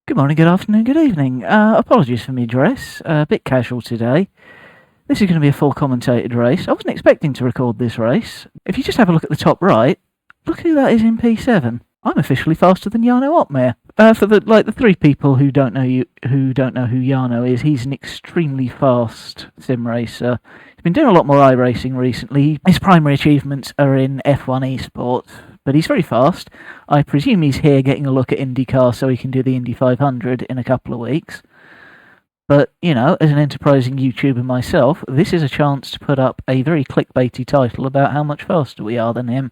Good morning, good afternoon, good evening. Apologies for me dress, a bit casual today. This is going to be a full commentated race. I wasn't expecting to record this race. If you just have a look at the top right, look who that is in P7. I'm officially faster than Jarno Opmeer. For the three people who don't know who Jarno is, he's an extremely fast sim racer. He's been doing a lot more iRacing recently. His primary achievements are in F1 esports, but he's very fast. I presume he's here getting a look at IndyCar so he can do the Indy 500 in a couple of weeks. But, you know, as an enterprising YouTuber myself, this is a chance to put up a very clickbaity title about how much faster we are than him.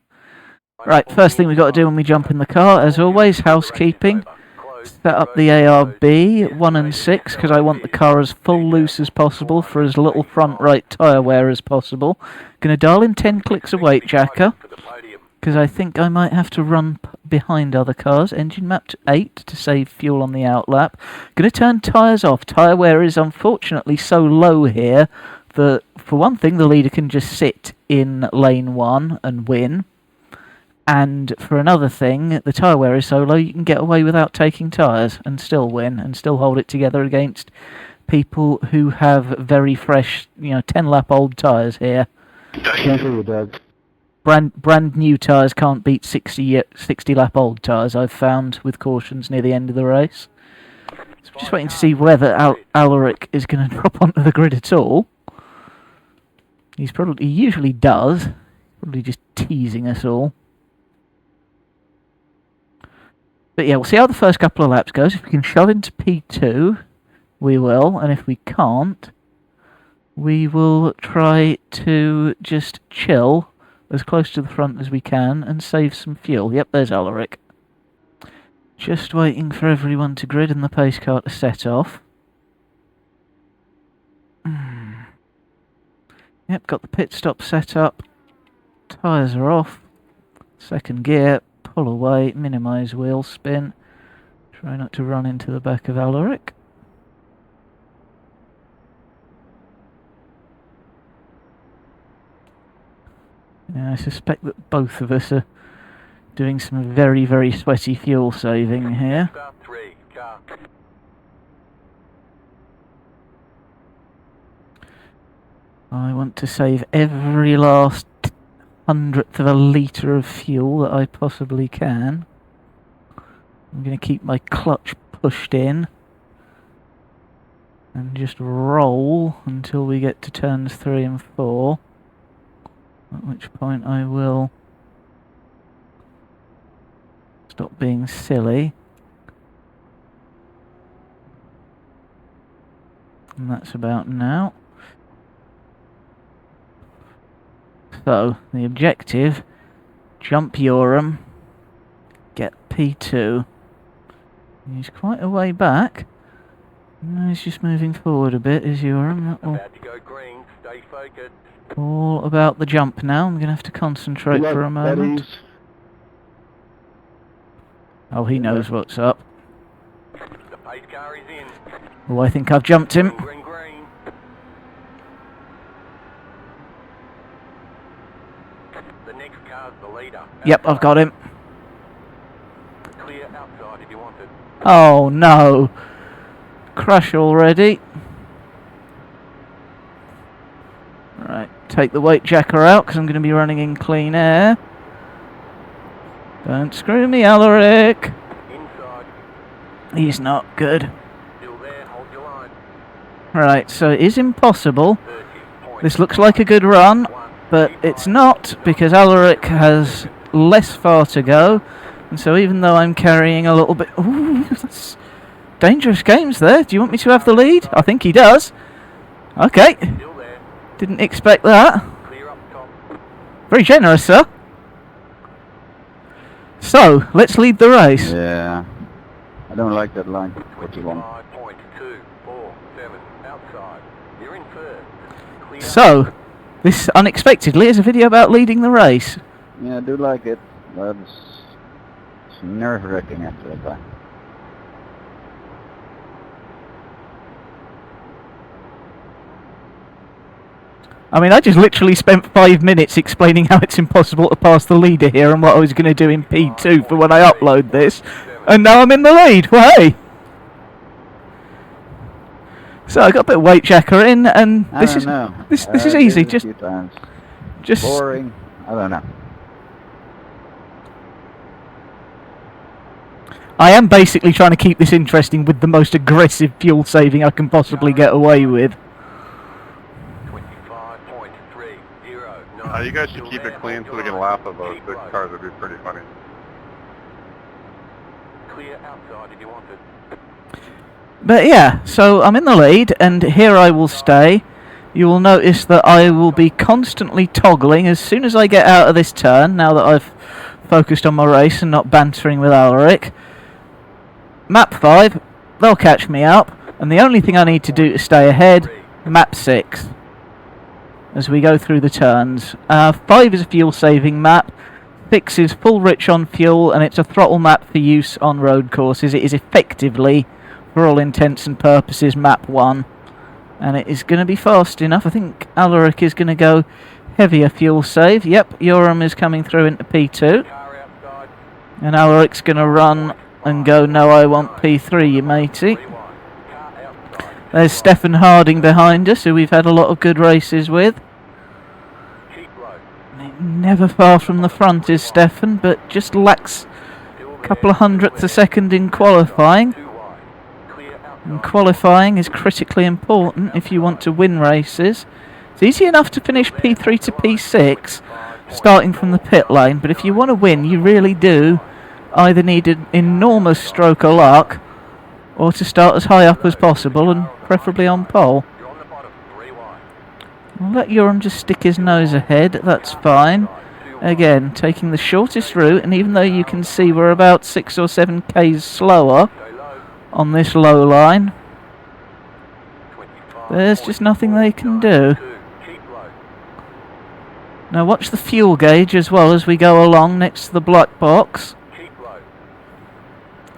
Right, first thing we've got to do when we jump in the car, as always, housekeeping. Set up the ARB 1 and 6 because I want the car as full loose as possible for as little front right tyre wear as possible. Going to dial in 10 clicks of weight jacker because I think I might have to run behind other cars. Engine map to 8 to save fuel on the outlap. Going to turn tyres off. Tyre wear is unfortunately so low here that, for one thing, the leader can just sit in lane 1 and win. And for another thing, the tyre wear is so low you can get away without taking tyres and still win and still hold it together against people who have very fresh, 10-lap-old tyres here. Brand new tyres can't beat 60-lap-old tyres, I've found, with cautions near the end of the race. So we're just waiting to see whether Alaric is going to drop onto the grid at all. He usually does. Probably just teasing us all. But yeah, we'll see how the first couple of laps goes. If we can shove into P2, we will. And if we can't, we will try to just chill as close to the front as we can and save some fuel. Yep, there's Alaric. Just waiting for everyone to grid and the pace car to set off. Yep, got the pit stop set up. Tyres are off. Second gear. Pull away, minimise wheel spin. Try not to run into the back of Alaric. Yeah, I suspect that both of us are doing some very, very sweaty fuel saving here. I want to save every last 100th of a litre of fuel that I possibly can. I'm going to keep my clutch pushed in and just roll until we get to turns 3 and 4, at which point I will stop being silly. And that's about now. So, the objective, jump Yoram, get P2. He's quite a way back. No, he's just moving forward a bit, is Yoram. About to go green, stay focused. All about the jump now. I'm going to have to concentrate for a moment. Oh, he knows what's up. The pace car is in. Oh, I think I've jumped him. Yep, I've got him. Clear outside if you want it. Oh no! Crash already. Right, take the weight jacker out because I'm going to be running in clean air. Don't screw me, Alaric. Inside. He's not good. Still there, hold your line. Right, so it is impossible. This looks like a good run, but it's not because Alaric has less far to go, and so even though I'm carrying a little bit... Ooh, that's dangerous games there. Do you want me to have the lead? I think he does. Okay. Didn't expect that. Very generous, sir. So, let's lead the race. Yeah. I don't like that line. 41. So, this unexpectedly is a video about leading the race. Yeah, I do like it, but it's nerve-wracking after a time. I mean, I just literally spent 5 minutes explaining how it's impossible to pass the leader here and what I was going to do in P2 for when I upload this, and now I'm in the lead. Well, hey! So I got a bit of weight checker in, and I this don't is know. this is I did easy. it a few times. Just Boring. I don't know. I am basically trying to keep this interesting with the most aggressive fuel saving I can possibly get away with. You guys should keep it clean so we can laugh at those big cars. It'd be pretty funny. Clear outside if you want it. But yeah, so I'm in the lead, and here I will stay. You will notice that I will be constantly toggling as soon as I get out of this turn, now that I've focused on my race and not bantering with Alaric. Map 5, they'll catch me up, and the only thing I need to do to stay ahead, map 6, as we go through the turns. 5 is a fuel-saving map, 6 is full rich on fuel, and it's a throttle map for use on road courses. It is effectively, for all intents and purposes, map 1, and it is going to be fast enough. I think Alaric is going to go heavier fuel save. Yep, Yoram is coming through into P2, and Alaric's going to run and go, no, I want P3, you matey. There's Stefan Harding behind us, who we've had a lot of good races with. Never far from the front is Stefan, but just lacks a couple of hundredths a second in qualifying. And qualifying is critically important if you want to win races. It's easy enough to finish P3 to P6, starting from the pit lane, but if you want to win, you really do either need an enormous stroke of luck, or to start as high up as possible, and preferably on pole. I'll let Yoram just stick his nose ahead, that's fine. Again, taking the shortest route, and even though you can see we're about 6 or 7 k's slower on this low line, there's just nothing they can do. Now watch the fuel gauge as well as we go along next to the black box.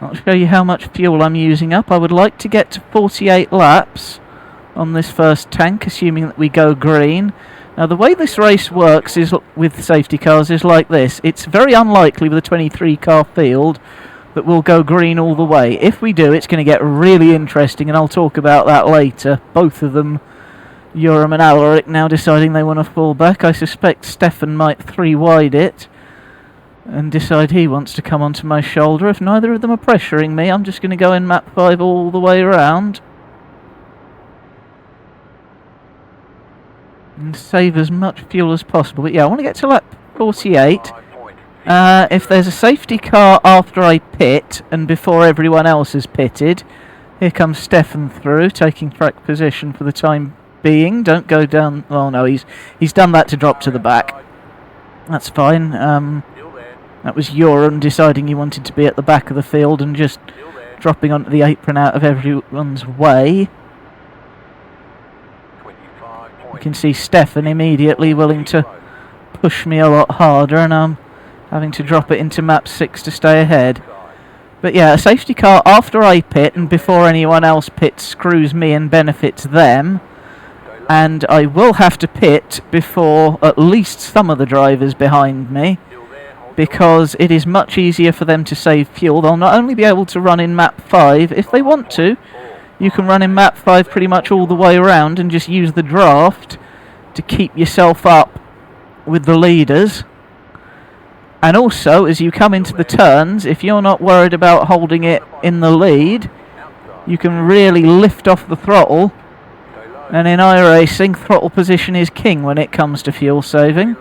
I'll show you how much fuel I'm using up. I would like to get to 48 laps on this first tank, assuming that we go green. Now the way this race works is with safety cars is like this. It's very unlikely with a 23 car field that we'll go green all the way. If we do, it's going to get really interesting, and I'll talk about that later. Both of them, Yoram and Alaric, now deciding they want to fall back. I suspect Stefan might 3-wide it and decide he wants to come onto my shoulder. If neither of them are pressuring me, I'm just going to go in map 5 all the way around and save as much fuel as possible. But yeah, I want to get to lap 48. If there's a safety car after I pit and before everyone else is pitted, here comes Stefan through, taking track position for the time being. Don't go down. Oh no, he's done that to drop to the back. That's fine. That was Yoram deciding he wanted to be at the back of the field and just dropping onto the apron out of everyone's way. You can see Stefan immediately willing to push me a lot harder, and I'm having to drop it into map 6 to stay ahead. But yeah, a safety car after I pit and before anyone else pits screws me and benefits them. And I will have to pit before at least some of the drivers behind me, because it is much easier for them to save fuel. They'll not only be able to run in map 5, if they want to, you can run in map 5 pretty much all the way around and just use the draft to keep yourself up with the leaders. And also, as you come into the turns, if you're not worried about holding it in the lead, you can really lift off the throttle. And in iRacing, throttle position is king when it comes to fuel saving.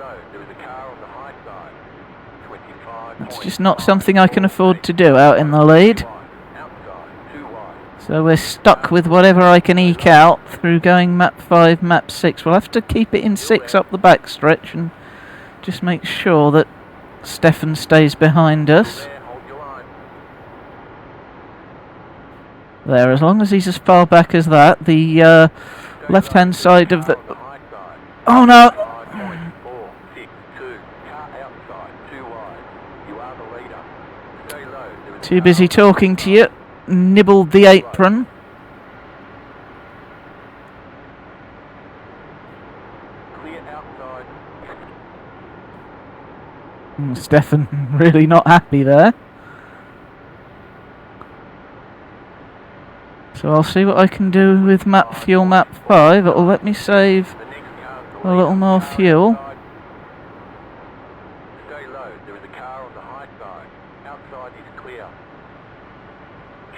It's just not something I can afford to do out in the lead. So we're stuck with whatever I can eke out through going map 5, map 6. We'll have to keep it in 6 up the backstretch and just make sure that Stefan stays behind us. There, as long as he's as far back as that, the left-hand side of the... Oh no! Too busy talking to you. Nibbled the apron. Stefan really not happy there. So I'll see what I can do with fuel map 5. It'll let me save The next car's the a little leader. more Car fuel. inside. Stay low. There is a car on the high side. Outside is clear.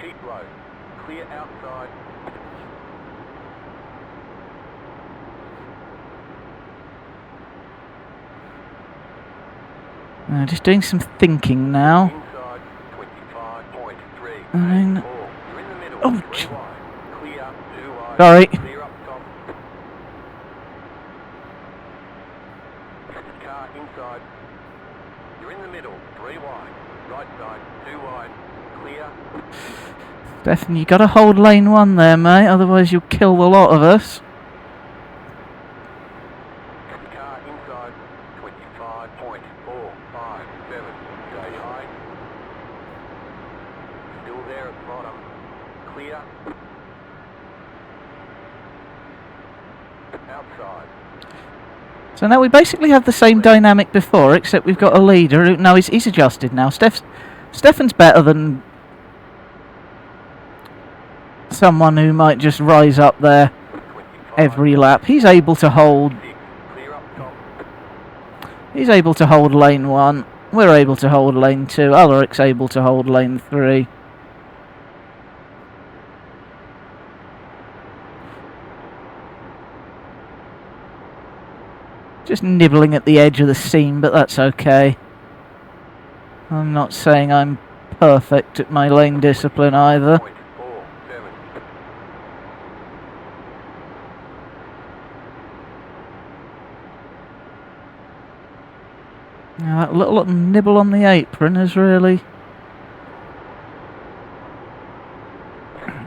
Keep low. Clear outside. Just doing some thinking now. Inside 25.3. I mean, You're in the middle. oh, 3 wide. Clear 2 wide. sorry. Clear up top. Car inside. You're in the middle. 3 wide. Right side. 2 wide. Clear. Stefan, you gotta hold lane 1 there, mate, otherwise you'll kill the lot of us. Car inside 25.457. Stay high. Still there at the bottom. Clear. Outside. So now we basically have the same dynamic before, except we've got a leader who... No, he's adjusted now. Stefan's better than someone who might just rise up there every lap. He's able to hold... Clear up top. He's able to hold lane 1. We're able to hold lane 2. Alaric's able to hold lane 3. Just nibbling at the edge of the seam, but that's okay. I'm not saying I'm perfect at my lane discipline either. 0.47. Now, that little nibble on the apron is really...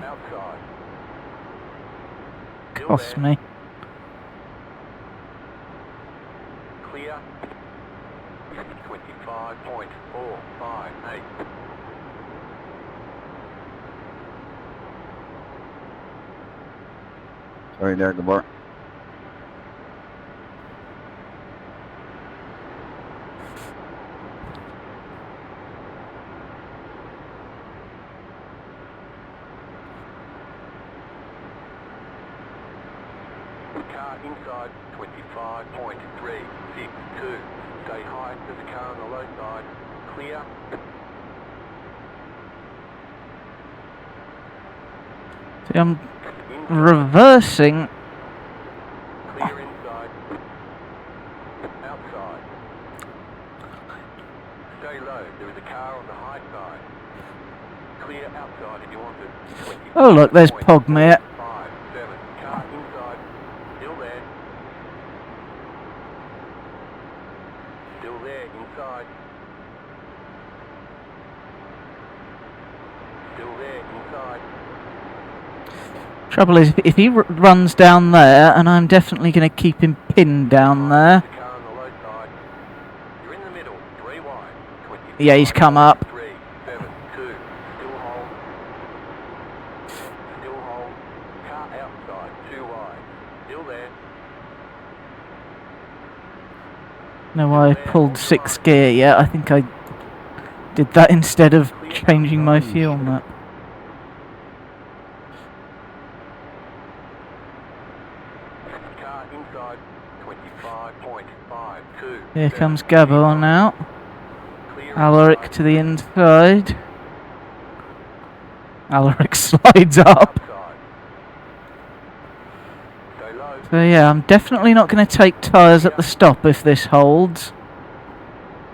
Outside. Still cost there. me. Clear. 25.458. Sorry there, Gabor. Car inside 25.362. Stay high. There's a car on the low side. Clear. See, I'm Inside. reversing. Clear inside. Outside. Stay low. There is a car on the high side. Clear outside if you want it. Oh look, there's Opmeer. 57. Car inside. Still there. Still there inside. Still there inside. Trouble is, if he runs down there, and I'm definitely going to keep him pinned down there. The car on the low side. You're in the middle. 3 wide. 25. Yeah, he's come up. 3, 7, 2. Still hold. Still hold. Car outside. 2 wide. Still there. No, why I pulled 6th gear yet. I think I did that instead of changing my fuel map. Car inside. 25.52. Here comes Gabor now. Clear Alaric inside. to the inside. Alaric slides up. Outside. Stay low. So yeah, I'm definitely not going to take tyres at the stop if this holds.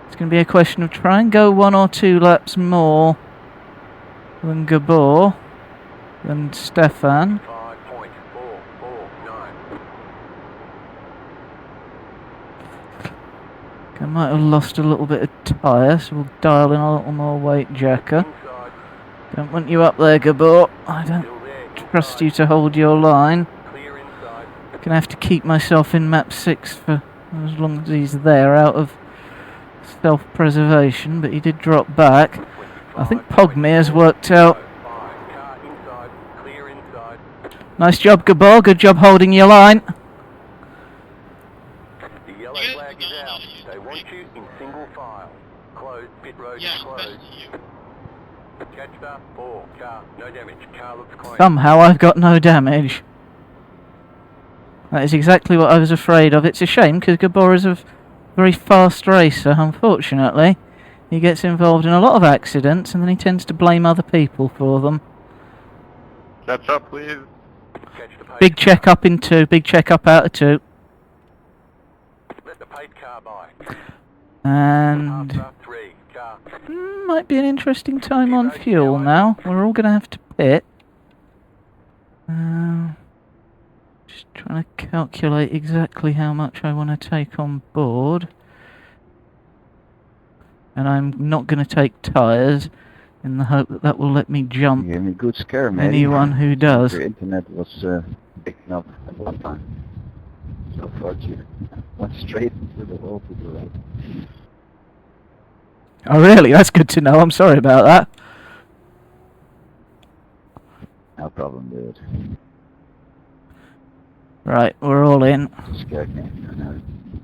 It's going to be a question of try and go 1 or 2 laps more than Gabor, than Stefan. 5.449. I might have lost a little bit of tyre, so we'll dial in a little more weight, Jacker. Inside. Don't want you up there, Gabor. I don't Still there. trust Inside. you to hold your line. Clear inside. Gonna have to keep myself in map 6 for as long as he's there, out of self-preservation, but he did drop back. I think Opmeer's worked out. Car inside. Clear inside. Nice job, Gabor. Good job holding your line. The yellow flag is out. They want you in single file. Closed. Pit road is Yeah, closed. thank you. Catch that 4 car. car. No damage. Car looks clean. Somehow I've got no damage. That is exactly what I was afraid of. It's a shame because Gabora's a very fast racer, unfortunately. He gets involved in a lot of accidents and then he tends to blame other people for them. Catch up, please. Catch the pace Big car. check up in 2, big check up out of 2. Let the pace car by. And After 3, car. might be an interesting time on fuel now. We're all going to have to pit. Just trying to calculate exactly how much I want to take on board. And I'm not going to take tyres in the hope that that will let me You jump gave me a good scare, mate. anyone who does. The internet was picking up at one time. So far, you went straight into the wall to the right. Oh really? That's good to know. I'm sorry about that. No problem, dude. Right, we're all in. Just scared me. I know.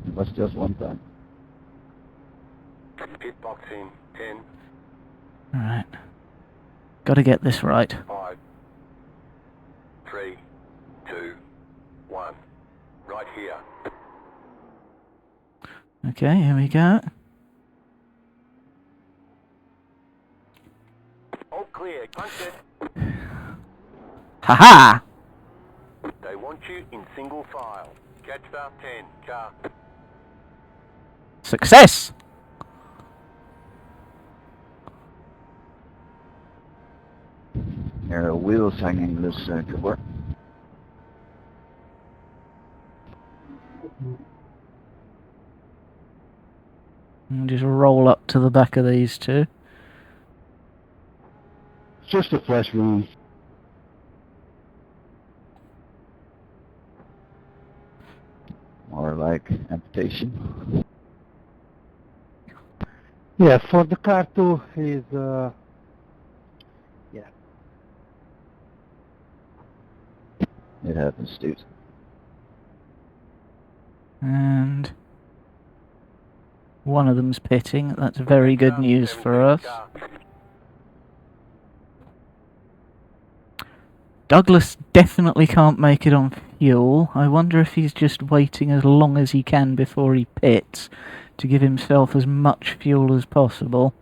It was just one time. Pit box in. 10, Alright. Gotta get this right. 5, 3, 2, 1. Right here. Okay, here we go. All clear. Punch it. Haha! They want you in single file. Catch start 10, car. Success! There are wheels hanging loose, Gabor. And just roll up to the back of these two. Just a flash round. More like amputation. Yeah, for the car too is yeah. It happens, dude. And one of them's pitting. That's very good news for us. Douglas definitely can't make it on fuel. I wonder if he's just waiting as long as he can before he pits to give himself as much fuel as possible.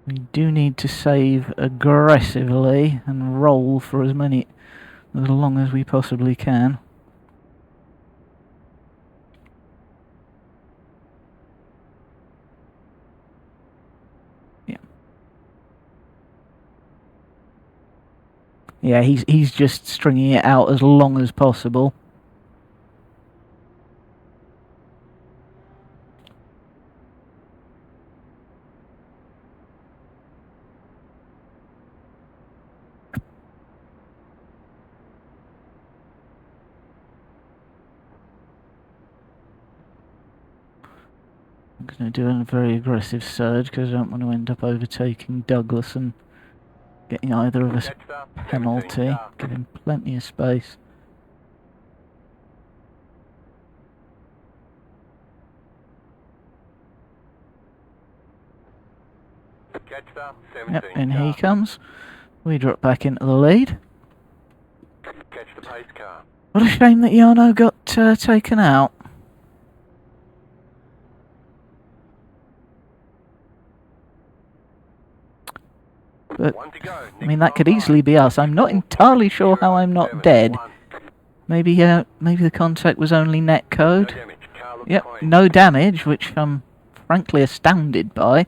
We do need to save aggressively and roll for as long as we possibly can. Yeah, he's just stringing it out as long as possible. I'm going to do a very aggressive surge because I don't want to end up overtaking Douglas and getting either of us a penalty. Give him plenty of space. Yep, and he comes. We drop back into the lead. Catch the pace car. What a shame that Jarno got taken out. But, I mean, that could easily be us. I'm not entirely sure how I'm not dead. Maybe the contact was only net code. Yep, no damage, which I'm frankly astounded by.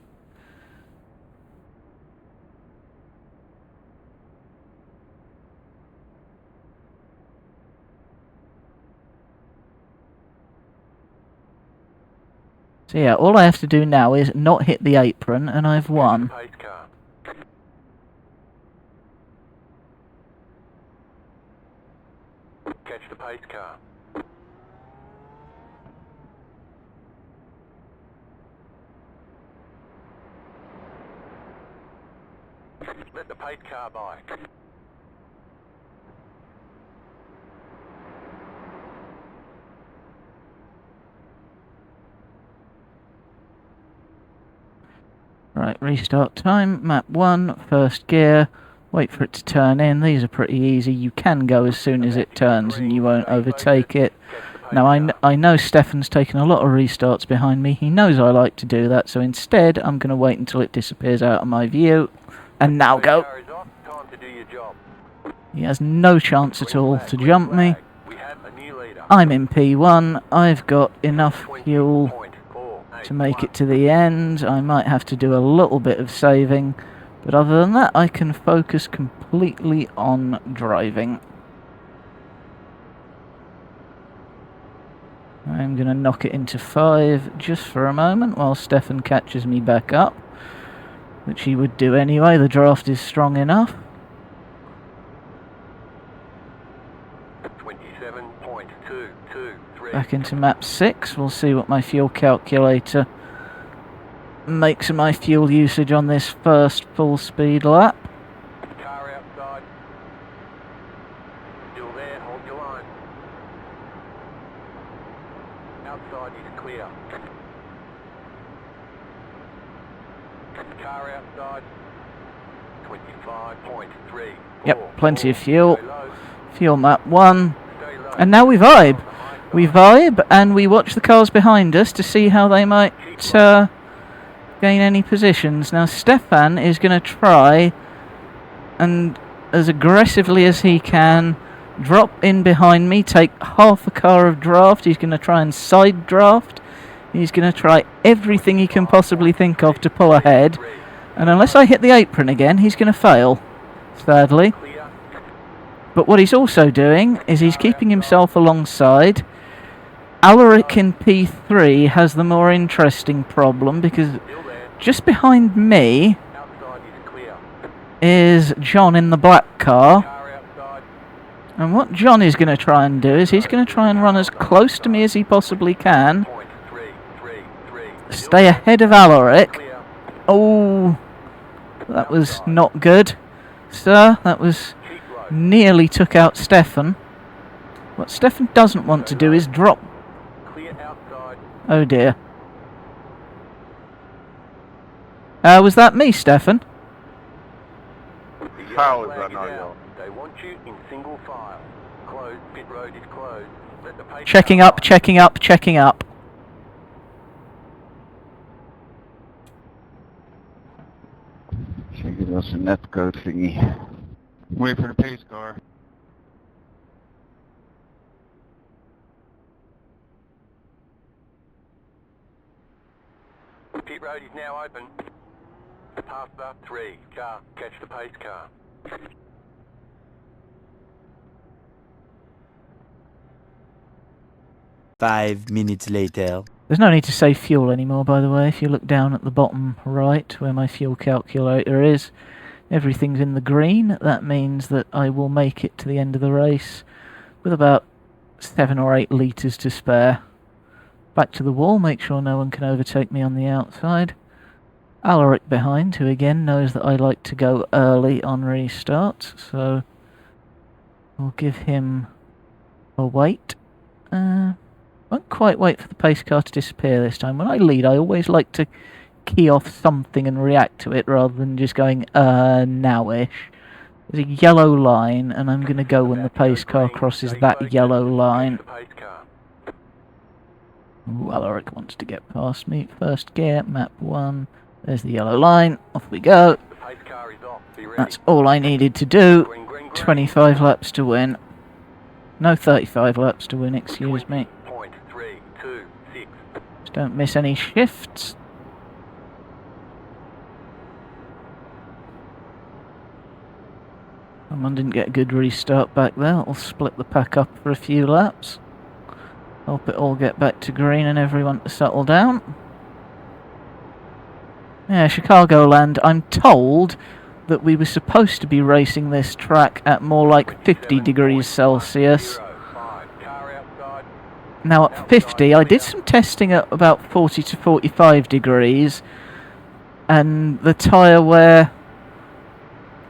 So yeah, all I have to do now is not hit the apron, and I've won. Catch the pace car. Let the pace car by. Right, restart time. Map 1, first gear. Wait for it to turn in. These are pretty easy. You can go as soon as it turns and you won't overtake it. Now, I know Stefan's taken a lot of restarts behind me. He knows I like to do that, so instead I'm going to wait until it disappears out of my view. And now go. He has no chance at all to jump me. I'm in P1. I've got enough fuel to make it to the end. I might have to do a little bit of saving, but other than that I can focus completely on driving. I'm going to knock it into 5 just for a moment while Stefan catches me back up, which he would do anyway. The draft is strong enough. 27.223. Back into map 6. We'll see what my fuel calculator makes of my fuel usage on this first full speed lap. Car outside. Still there, hold your line. Outside is clear. Car outside. 25.3. Yep, plenty of fuel. Fuel map 1. And now we vibe. We vibe and we watch the cars behind us to see how they might gain any positions. Now Stefan is going to try and as aggressively as he can drop in behind me, take half a car of draft. He's going to try and side draft. He's going to try everything he can possibly think of to pull ahead. And unless I hit the apron again, he's going to fail, sadly. But what he's also doing is he's keeping himself alongside. Alaric in P3 has the more interesting problem because just behind me is John in the black car. And what John is going to try and do is he's going to try and run as close to me as he possibly can. Stay ahead of Alaric. Oh, that was not good, sir. That was nearly took out Stefan. What Stefan doesn't want to do is drop. Oh dear. Was that me, Stefan? How is that not yellow? They want you in single file. Closed, pit road is closed. Let the pace Checking up, checking up, checking up. Check it was a net code thingy. Wait for the pace car. Pit road is now open. Pass the 3 car, catch the pace car. Five minutes later. There's no need to save fuel anymore, by the way. If you look down at the bottom right where my fuel calculator is, everything's in the green. That means that I will make it to the end of the race with about 7 or 8 litres to spare. Back to the wall, make sure no one can overtake me on the outside. Alaric behind, who again knows that I like to go early on restart, so we'll give him a wait. Won't quite wait for the pace car to disappear this time. When I lead, I always like to key off something and react to it rather than just going, now-ish. There's a yellow line, and I'm going to go when the pace car crosses that yellow line. Ooh, Alaric wants to get past me. First gear, map 1. There's the yellow line. Off we go. That's all I needed to do. 25 laps to win. No, 35 laps to win, excuse me. Just don't miss any shifts. Someone didn't get a good restart back there. I'll split the pack up for a few laps. Hope it all get back to green and everyone to settle down. Yeah, Chicagoland. I'm told that we were supposed to be racing this track at more like 50 degrees Celsius. Now at 50, I did some testing at about 40 to 45 degrees, and the tyre wear,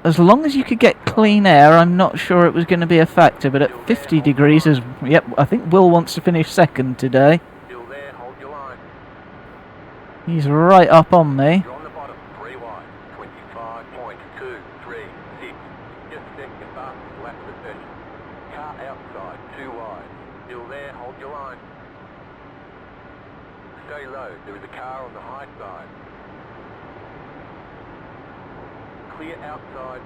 as long as you could get clean air, I'm not sure it was going to be a factor, but at 50 degrees, yep, I think Will wants to finish second today. He's right up on me. set your fastest lap of the session. Car outside, 2 wide. Still there, hold your line. Stay low, there is a car on the high side. Clear outside.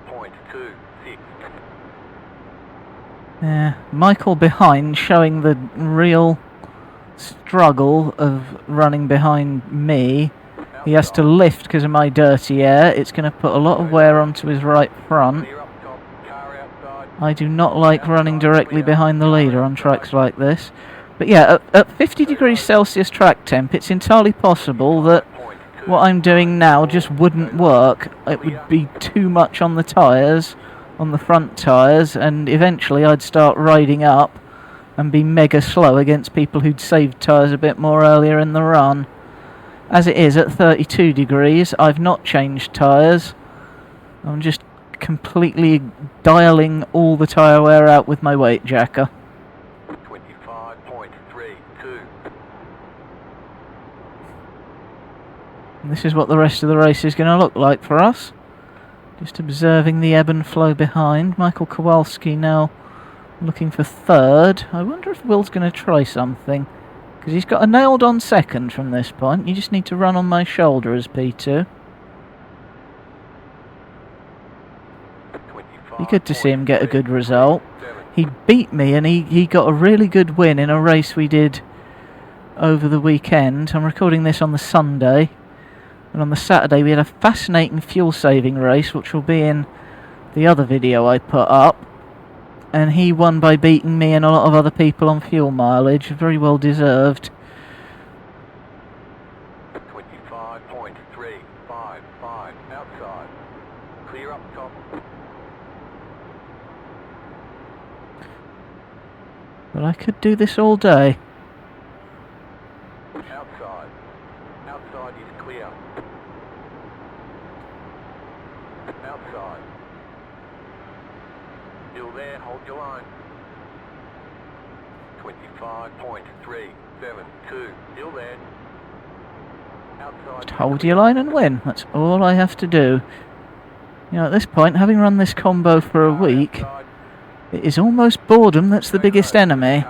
.26. Yeah, Michael behind, showing the real struggle of running behind me. He has to lift because of my dirty air. It's going to put a lot of wear onto his right front. Clear up top, car outside. I do not like running directly behind the leader on tracks like this. But yeah, at 50 degrees Celsius track temp, it's entirely possible that what I'm doing now just wouldn't work. It would be too much on the tyres, on the front tyres, and eventually I'd start riding up and be mega slow against people who'd saved tyres a bit more earlier in the run. As it is, at 32 degrees, I've not changed tyres. I'm just completely dialling all the tyre wear out with my weight jacker. 25.32. And this is what the rest of the race is going to look like for us. Just observing the ebb and flow behind. Michael Kowalski now looking for third. I wonder if Will's going to try something, because he's got a nailed on second from this point. You just need to run on my shoulder as P2. Be good to see him get a good result. He beat me and he got a really good win in a race we did over the weekend. I'm recording this on the Sunday. And on the Saturday we had a fascinating fuel saving race, which will be in the other video I put up. And he won by beating me and a lot of other people on fuel mileage. Very well deserved. 25.355 outside. Clear up top. But I could do this all day. Outside. Outside is clear. Outside. Still there, hold your line. 25.372. Still there. Outside. Just hold your line and win. That's all I have to do. You know, at this point, having run this combo for a week, it is almost boredom that's the biggest enemy.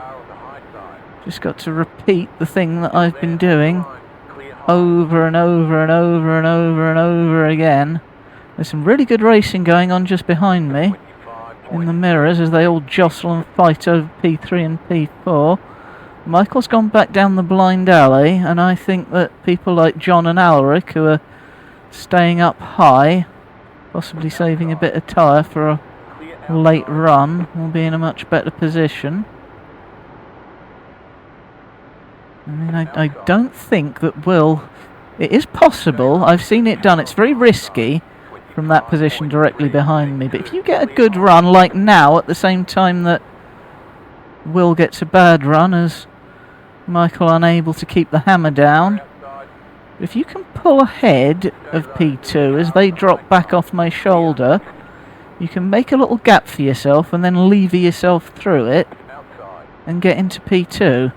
Just got to repeat the thing that I've been doing over and over and over and over and over again. There's some really good racing going on just behind me in the mirrors as they all jostle and fight over P3 and P4. Michael's gone back down the blind alley, and I think that people like John and Alaric, who are staying up high, possibly saving a bit of tyre for a late run, will be in a much better position. I mean, I don't think that Will... It is possible, I've seen it done, it's very risky from that position directly behind me, but if you get a good run like now at the same time that Will gets a bad run as Michael unable to keep the hammer down, if you can pull ahead of P2 as they drop back off my shoulder, you can make a little gap for yourself and then lever yourself through it and get into P2.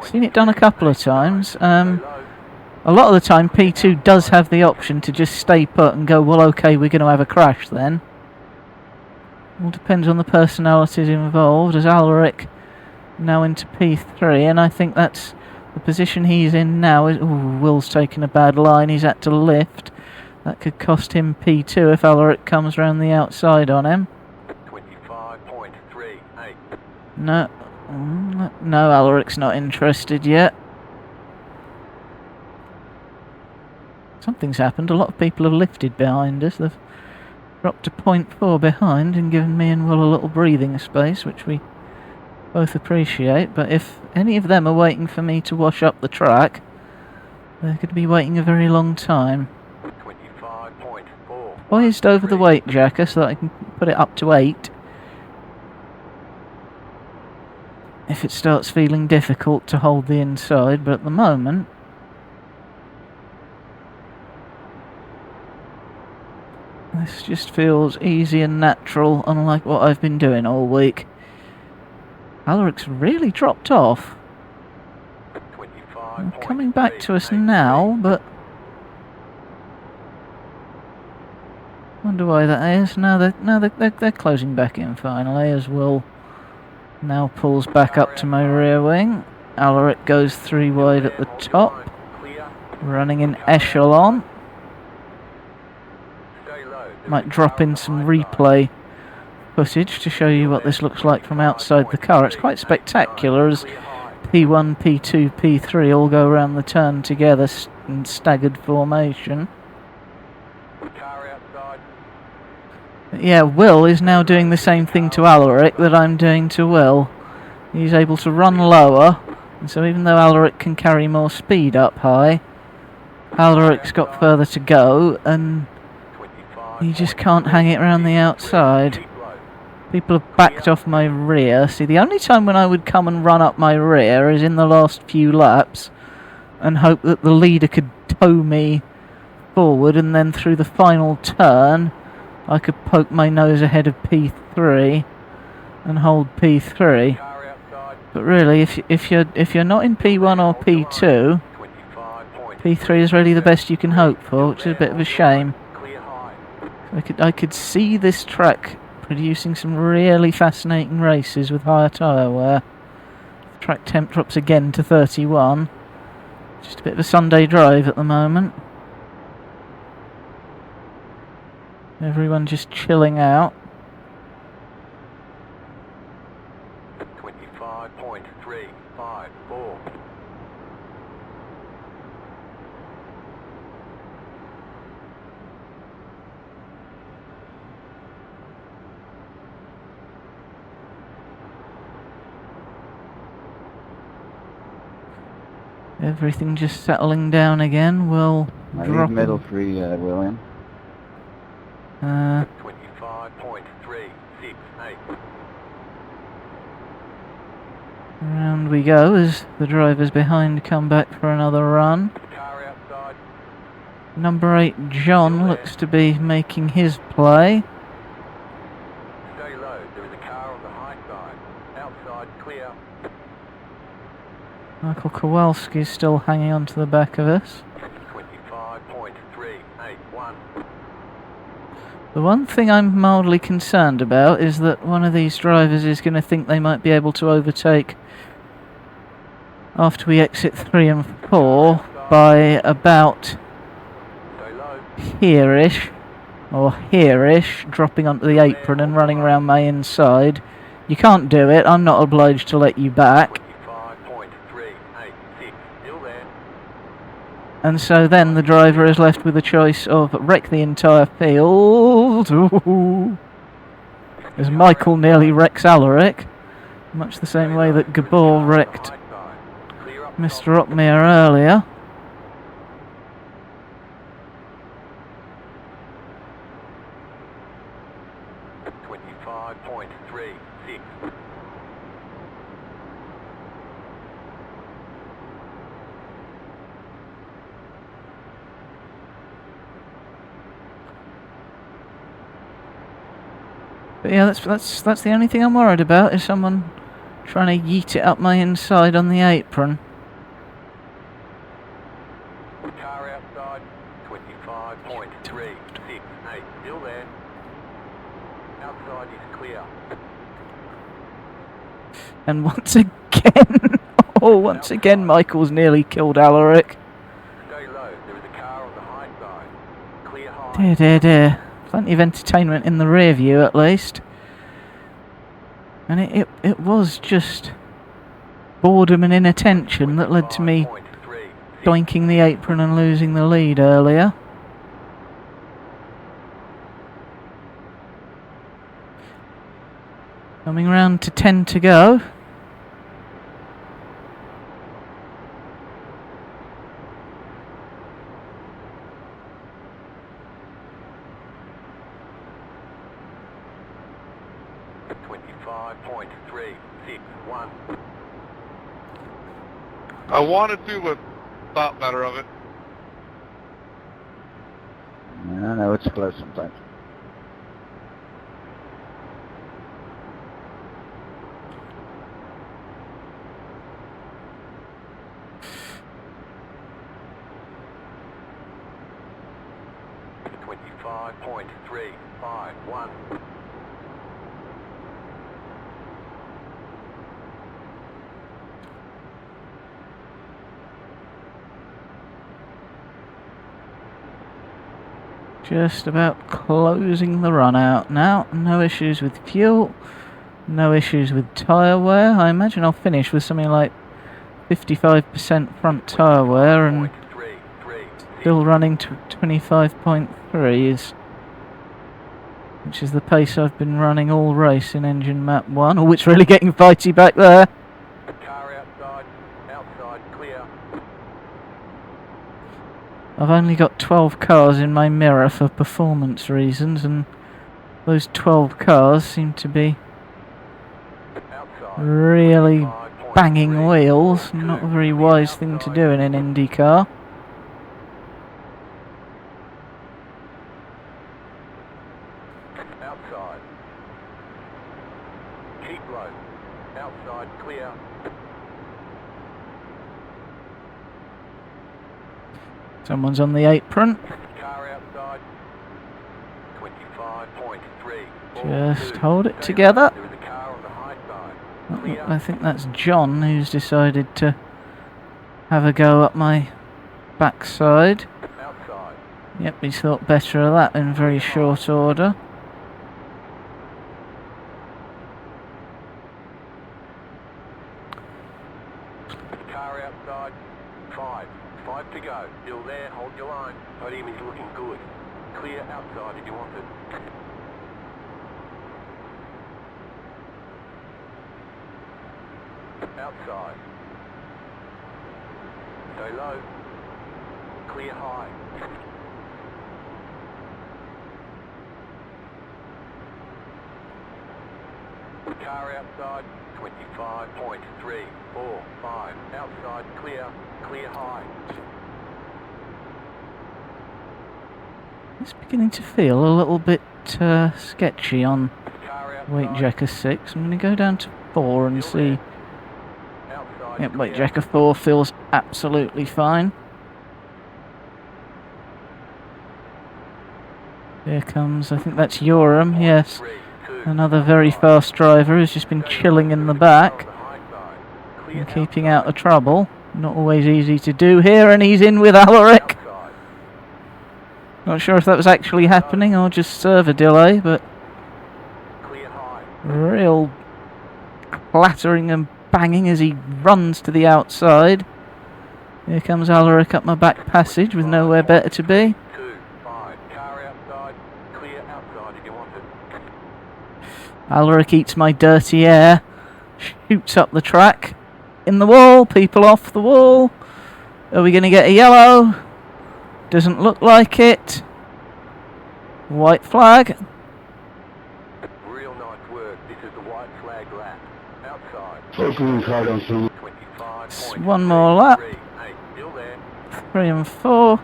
Seen it done a couple of times. A lot of the time P2 does have the option to just stay put and go, well, okay, we're going to have a crash then. All depends on the personalities involved, as Alaric now into P3, and I think that's the position he's in now. Ooh, Will's taken a bad line, he's had to lift. That could cost him P2 if Alaric comes round the outside on him. 25.38. No, Alaric's not interested yet. Something's happened. A lot of people have lifted behind us. They've dropped to 0.4 behind and given me and Will a little breathing space, which we both appreciate. But if any of them are waiting for me to wash up the track, they're going to be waiting a very long time. 25.4. Poised over the weight jacker so that I can put it up to 8. If it starts feeling difficult to hold the inside, but at the moment this just feels easy and natural, unlike what I've been doing all week. Alaric's really dropped off. 25. Coming back to us now, but wonder why that is. No, they're closing back in finally, as Will now pulls back up to my rear wing. Alaric goes 3 wide at the top, running in echelon. Might drop in some replay footage to show you what this looks like from outside the car. It's quite spectacular as P1, P2, P3 all go around the turn together in staggered formation. Yeah, Will is now doing the same thing to Alaric that I'm doing to Will. He's able to run lower, and so even though Alaric can carry more speed up high, Alaric's got further to go, and he just can't hang it around the outside. People have backed off my rear. See, the only time when I would come and run up my rear is in the last few laps and hope that the leader could tow me forward, and then through the final turn I could poke my nose ahead of P3 and hold P3. But really, if you're not in P1 or P2, P3 is really the best you can hope for, which is a bit of a shame. I could see this track producing some really fascinating races with higher tyre wear. Track temp drops again to 31. Just a bit of a Sunday drive at the moment. Everyone just chilling out. 25.354. Everything just settling down again. We'll I drop leave middle free, William. 25.368. Round we go as the drivers behind come back for another run. Car outside. Number 8, John, looks to be making his play. Stay low. There is a car on the high side. Outside clear. Michael Kowalski's still hanging on to the back of us. 25.381. The one thing I'm mildly concerned about is that one of these drivers is going to think they might be able to overtake after we exit 3 and 4 by about Stay low. here-ish, or here-ish, dropping onto the apron and running around my inside. You can't do it, I'm not obliged to let you back. 25.386. Still there. And so then the driver is left with a choice of wreck the entire field, ooh, as Michael nearly wrecks Alaric, much the same way that Gabor wrecked Mr. Opmeer earlier. But yeah, that's the only thing I'm worried about, is someone trying to yeet it up my inside on the apron. Car outside. 25.368. Still there. Outside is clear. And once again, once again Michael's nearly killed Alaric. Stay low. There is a car on the high side. Clear high. Dear, dear, dear. Plenty of entertainment in the rear view, at least. And it was just boredom and inattention that led to me doinking the apron and losing the lead earlier. Coming round to 10 to go. I wanted to, but thought better of it. I know it's close sometimes. 25.351. Just about closing the run out now. No issues with fuel. No issues with tyre wear. I imagine I'll finish with something like 55% front tyre wear and still running to 25.3 which is the pace I've been running all race in engine map 1. Oh, it's really getting fighty back there. Car outside clear. I've only got 12 cars in my mirror for performance reasons, and those 12 cars seem to be really banging wheels. Not a very wise thing to do in an IndyCar. Outside. Keep low. Outside clear. Someone's on the apron. Car outside. 25.3. Just hold it together. There is a car on the high side. I think that's John who's decided to have a go up my backside. Outside. Yep, he's thought better of that in very short order. Car outside. 5 to go. Still there. Hold your line. Podium is looking good. Clear outside if you want it. Outside. Stay low. Clear high. Car outside. 25.345. Outside clear. Clear high. It's beginning to feel a little bit sketchy on Car outside. weight jacker 6. I'm going to go down to 4 and Still see. there. Outside Yep, weight clear. jacker 4 feels absolutely fine. Here comes, I think that's Yoram, yes. 3, 2, Another very fast driver who's just been chilling in the back on the high side. Clear and keeping outside. out of trouble. Not always easy to do here, and he's in with Alaric. Outside. Not sure if that was actually happening or just server delay, but Clear high. real clattering and banging as he runs to the outside. Here comes Alaric up my back passage with nowhere better to be. 2, 5. Car outside. Clear outside if you want it. Alaric eats my dirty air, shoots up the track. In the wall, people off the wall. Are we going to get a yellow? Doesn't look like it. White flag. Real nice work. This is the white flag lap. Outside. 25. One more lap. 3, 8. Still there. 3 and 4.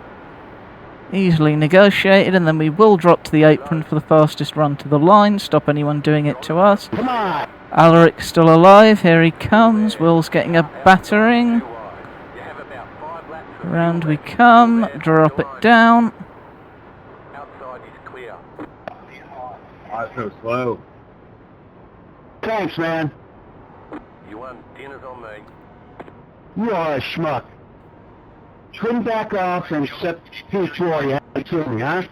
Easily negotiated, and then we will drop to the apron for the fastest run to the line. Stop anyone doing it to us. Come on! Alaric's still alive. Here he comes. Will's getting a battering. Too wide. You have about 5 laps of Round fuel we left. come. Still there. Drop it down. Outside is clear. I so slow. Thanks, man. You won. Dinner's on me. You are a schmuck. Trim back off and accept P4 you had to kill me, huh?